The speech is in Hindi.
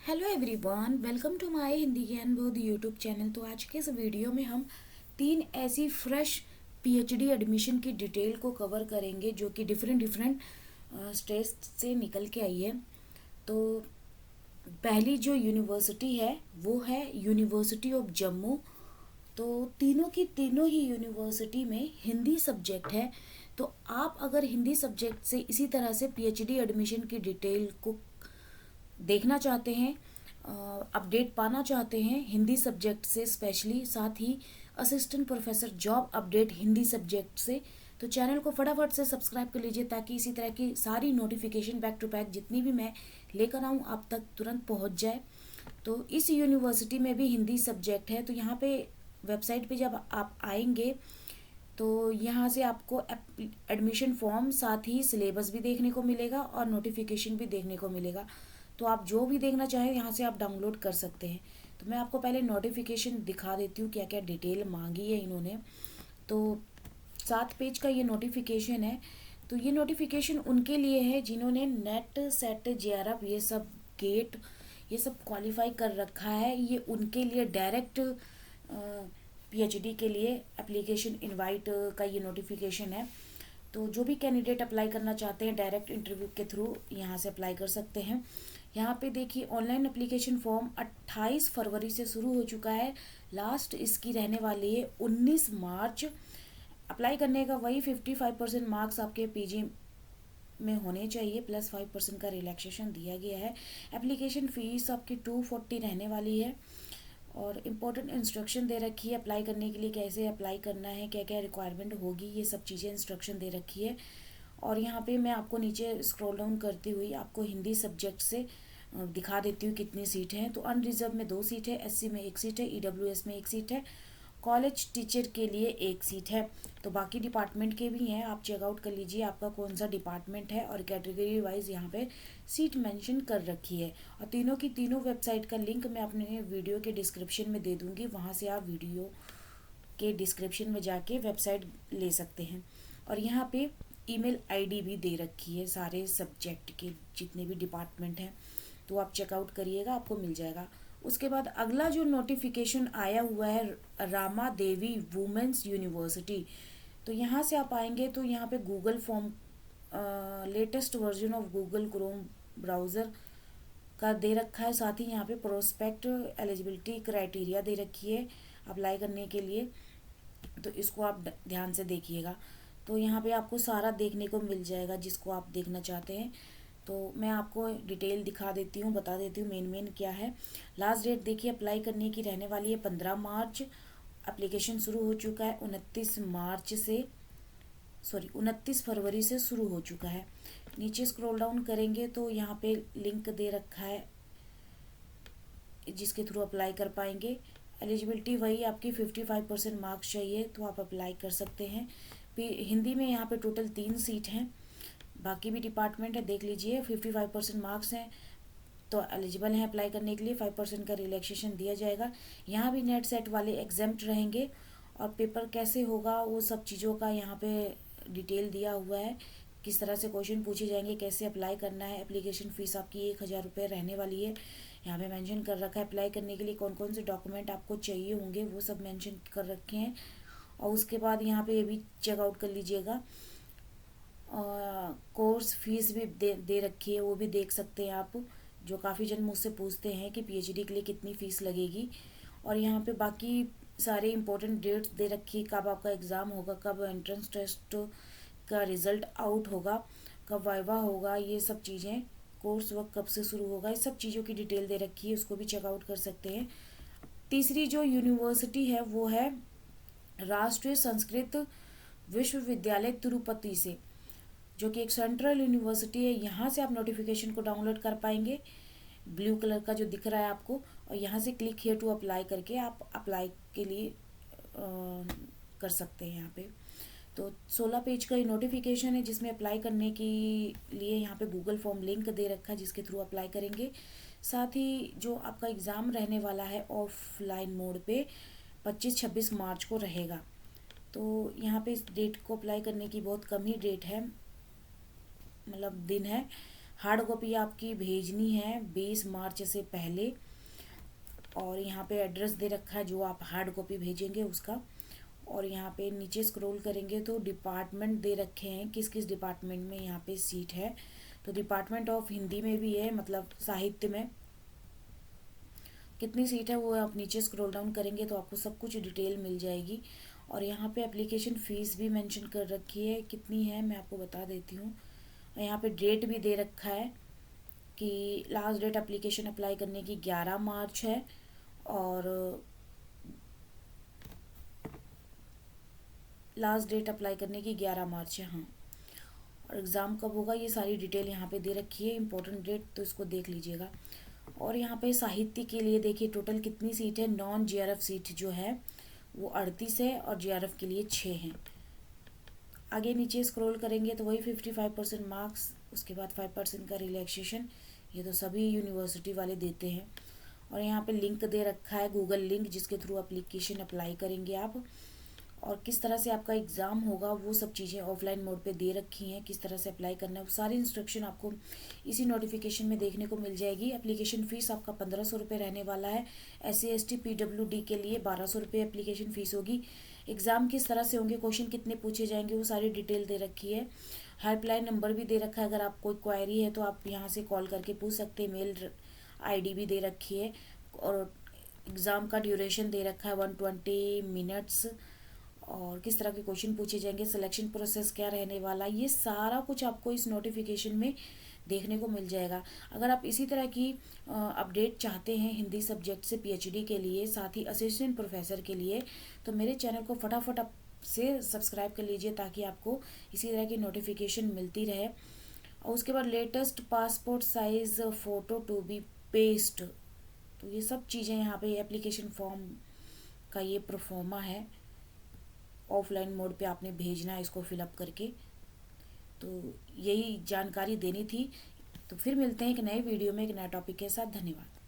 Hello everyone, welcome to my Hindi Gyan Bodh YouTube channel. तो आज के इस वीडियो में हम 3 ऐसी फ्रेश पीएचडी एडमिशन की डिटेल को कवर करेंगे जो कि डिफरेंट डिफरेंट स्टेट से निकल के आई है। तो पहली जो यूनिवर्सिटी है वो है यूनिवर्सिटी ऑफ जम्मू। तो तीनों की तीनों ही यूनिवर्सिटी में हिंदी सब्जेक्ट है। तो आप अगर हिंदी सब्जेक्ट से इसी तरह से पीएचडी एडमिशन की डिटेल को देखना चाहते हैं, अपडेट पाना चाहते हैं हिंदी सब्जेक्ट से स्पेशली, साथ ही assistant professor job update Hindi subject से, तो चैनल को फटाफट से सब्सक्राइब कर लीजिए ताकि इसी तरह की सारी नोटिफिकेशन बैक टू बैक जितनी भी मैं लेकर आऊँ आप तक तुरंत पहुँच जाए। तो इस यूनिवर्सिटी में भी हिंदी सब्जेक्ट है। तो यहाँ पे वेबसाइट पे जब आप आएंगे तो यहाँ से आपको एडमिशन फॉर्म साथ ही सिलेबस भी देखने को मिलेगा और नोटिफिकेशन भी देखने को मिलेगा। तो आप जो भी देखना चाहें यहाँ से आप डाउनलोड कर सकते हैं। तो मैं आपको पहले नोटिफिकेशन दिखा देती हूँ क्या क्या डिटेल मांगी है इन्होंने। तो 7 पेज का ये नोटिफिकेशन है। तो ये नोटिफिकेशन उनके लिए है जिन्होंने नेट सेट जेआरएफ ये सब गेट ये सब क्वालिफाई कर रखा है। ये उनके लिए डायरेक्ट पीएचडी के लिए एप्लीकेशन इनवाइट का ये नोटिफिकेशन है। तो जो भी कैंडिडेट अप्लाई करना चाहते हैं डायरेक्ट इंटरव्यू के थ्रू यहाँ से अप्लाई कर सकते हैं। यहाँ पे देखिए ऑनलाइन एप्लीकेशन फॉर्म 28 फरवरी से शुरू हो चुका है। लास्ट इसकी रहने वाली है 19 मार्च। अप्लाई करने का वही 55% मार्क्स आपके पीजी में होने चाहिए प्लस 5% का रिलैक्सेशन दिया गया है। एप्लीकेशन फ़ीस आपकी 240 रहने वाली है और इम्पोर्टेंट इंस्ट्रक्शन दे रखी है अप्लाई करने के लिए, कैसे अप्लाई करना है, क्या क्या रिक्वायरमेंट होगी, ये सब चीज़ें इंस्ट्रक्शन दे रखी है। और यहाँ पे मैं आपको नीचे स्क्रॉल डाउन करती हुई आपको हिंदी सब्जेक्ट से दिखा देती हूँ कितनी सीट हैं। तो अनरिजर्व में 2 सीट है, एससी में 1 सीट है, ईडब्ल्यूएस में 1 सीट है, कॉलेज टीचर के लिए 1 सीट है। तो बाकी डिपार्टमेंट के भी हैं, आप चेकआउट कर लीजिए आपका कौन सा डिपार्टमेंट है और कैटेगरी वाइज यहाँ पे सीट मेंशन कर रखी है। और तीनों की तीनों वेबसाइट का लिंक मैं अपने वीडियो के डिस्क्रिप्शन में दे दूँगी, वहाँ से आप वीडियो के डिस्क्रिप्शन में जाके वेबसाइट ले सकते हैं। और यहाँ पे ईमेल आईडी भी दे रखी है सारे सब्जेक्ट के जितने भी डिपार्टमेंट हैं। तो आप चेकआउट करिएगा, आपको मिल जाएगा। उसके बाद अगला जो नोटिफिकेशन आया हुआ है रामा देवी वुमेन्स यूनिवर्सिटी। तो यहाँ से आप आएंगे तो यहाँ पे Google form latest version of Google Chrome browser का दे रखा है। साथ ही यहाँ पे प्रोस्पेक्ट एलिजिबिलिटी क्राइटेरिया दे रखी है अप्लाई करने के लिए। तो इसको आप ध्यान से देखिएगा। तो यहाँ पे आपको सारा देखने को मिल जाएगा जिसको आप देखना चाहते हैं। तो मैं आपको डिटेल दिखा देती हूँ, बता देती हूँ मेन क्या है। लास्ट डेट देखिए अप्लाई करने की रहने वाली है 15 मार्च। एप्लीकेशन शुरू हो चुका है 29 फरवरी से शुरू हो चुका है। नीचे स्क्रॉल डाउन करेंगे तो यहाँ पे लिंक दे रखा है जिसके थ्रू अप्लाई कर पाएंगे। एलिजिबिलिटी वही आपकी 55% मार्क्स चाहिए तो आप अप्लाई कर सकते हैं। हिंदी में यहाँ पे टोटल 3 सीट हैं, बाकी भी डिपार्टमेंट है देख लीजिए। 55% मार्क्स हैं तो एलिजिबल हैं अप्लाई करने के लिए। 5% का रिलैक्सेशन दिया जाएगा। यहाँ भी नेट सेट वाले एग्जाम्प्ट रहेंगे और पेपर कैसे होगा वो सब चीज़ों का यहाँ पे डिटेल दिया हुआ है, किस तरह से क्वेश्चन पूछे जाएंगे, कैसे अप्लाई करना है। एप्लीकेशन फ़ीस आपकी 1000 रुपये रहने वाली है। यहाँ पे मेंशन कर रखा है अप्लाई करने के लिए कौन कौन से डॉक्यूमेंट आपको चाहिए होंगे, वो सब मेंशन कर रखे हैं। और उसके बाद यहाँ पे ये भी चेकआउट कर लीजिएगा। कोर्स फीस भी दे रखी है, वो भी देख सकते हैं आप। जो काफ़ी जन मुझसे पूछते हैं कि पीएचडी के लिए कितनी फ़ीस लगेगी। और यहाँ पे बाकी सारे इंपॉर्टेंट डेट्स दे रखी है, कब आपका एग्ज़ाम होगा, कब एंट्रेंस टेस्ट का रिज़ल्ट आउट होगा, कब वाइवा होगा, ये सब चीज़ें, कोर्स वर्क कब से शुरू होगा, इस सब चीज़ों की डिटेल दे रखी है, उसको भी चेकआउट कर सकते हैं। तीसरी जो यूनिवर्सिटी है वो है राष्ट्रीय संस्कृत विश्वविद्यालय तिरुपति से, जो कि एक सेंट्रल यूनिवर्सिटी है। यहाँ से आप नोटिफिकेशन को डाउनलोड कर पाएंगे, ब्लू कलर का जो दिख रहा है आपको, और यहाँ से क्लिक हियर टू अप्लाई करके आप अप्लाई के लिए कर सकते हैं यहाँ पे। तो 16 पेज का ये नोटिफिकेशन है जिसमें अप्लाई करने के लिए यहाँ पे गूगल फॉर्म लिंक दे रखा है जिसके थ्रू अप्लाई करेंगे। साथ ही जो आपका एग्ज़ाम रहने वाला है ऑफलाइन मोड पे 25-26 मार्च को रहेगा। तो यहाँ पे इस डेट को अप्लाई करने की बहुत कम ही डेट है, मतलब दिन है। हार्ड कॉपी आपकी भेजनी है 20 मार्च से पहले। और यहाँ पे एड्रेस दे रखा है जो आप हार्ड कॉपी भेजेंगे उसका। और यहाँ पे नीचे स्क्रॉल करेंगे तो डिपार्टमेंट दे रखे हैं, किस किस डिपार्टमेंट में यहाँ पे सीट है। तो डिपार्टमेंट ऑफ हिंदी में भी है, मतलब साहित्य में कितनी सीट है वो आप नीचे स्क्रॉल डाउन करेंगे तो आपको सब कुछ डिटेल मिल जाएगी। और यहाँ पे एप्लीकेशन फ़ीस भी मेंशन कर रखी है, कितनी है मैं आपको बता देती हूँ। यहाँ पे डेट भी दे रखा है कि लास्ट डेट एप्लीकेशन अप्लाई करने की 11 मार्च है। और लास्ट डेट अप्लाई करने की 11 मार्च है, हाँ। और एग्ज़ाम कब होगा ये सारी डिटेल यहाँ पे दे रखी है, इंपॉर्टेंट डेट तो इसको देख लीजिएगा। और यहाँ पे साहित्य के लिए देखिए टोटल कितनी सीट है। नॉन जेआरएफ सीट जो है वो 38 है और जेआरएफ के लिए 6 हैं। आगे नीचे स्क्रॉल करेंगे तो वही 55% मार्क्स, उसके बाद 5% का रिलैक्सेशन, ये तो सभी यूनिवर्सिटी वाले देते हैं। और यहाँ पे लिंक दे रखा है गूगल लिंक, जिसके थ्रू एप्लीकेशन अप्लाई करेंगे आप। और किस तरह से आपका एग्ज़ाम होगा वो सब चीज़ें ऑफलाइन मोड पे दे रखी हैं, किस तरह से अप्लाई करना है वो सारी इंस्ट्रक्शन आपको इसी नोटिफिकेशन में देखने को मिल जाएगी। एप्लीकेशन फ़ीस आपका 1500 रुपये रहने वाला है। SC ST PWD के लिए 1200 रुपये एप्लीकेशन फ़ीस होगी। एग्ज़ाम किस तरह से होंगे, क्वेश्चन कितने पूछे जाएंगे वो सारी डिटेल दे रखी है। हेल्पलाइन नंबर भी दे रखा है, अगर आप कोई क्वेरी है तो आप यहाँ से कॉल करके पूछ सकते हैं। मेल ID भी दे रखी है। और एग्ज़ाम का ड्यूरेशन दे रखा है 120 मिनट्स। और किस तरह के क्वेश्चन पूछे जाएंगे, सिलेक्शन प्रोसेस क्या रहने वाला, ये सारा कुछ आपको इस नोटिफिकेशन में देखने को मिल जाएगा। अगर आप इसी तरह की अपडेट चाहते हैं हिंदी सब्जेक्ट से PhD के लिए, साथ ही असिस्टेंट प्रोफेसर के लिए, तो मेरे चैनल को फटाफट आप से सब्सक्राइब कर लीजिए ताकि आपको इसी तरह की नोटिफिकेशन मिलती रहे। और उसके बाद latest passport size photo to be paste, तो ये सब चीज़ें यहाँ पे एप्लीकेशन फॉर्म का ये प्रोफॉर्मा है। ऑफलाइन मोड पे आपने भेजना है इसको फिलअप करके। तो यही जानकारी देनी थी। तो फिर मिलते हैं एक नए वीडियो में एक नए टॉपिक के साथ। धन्यवाद।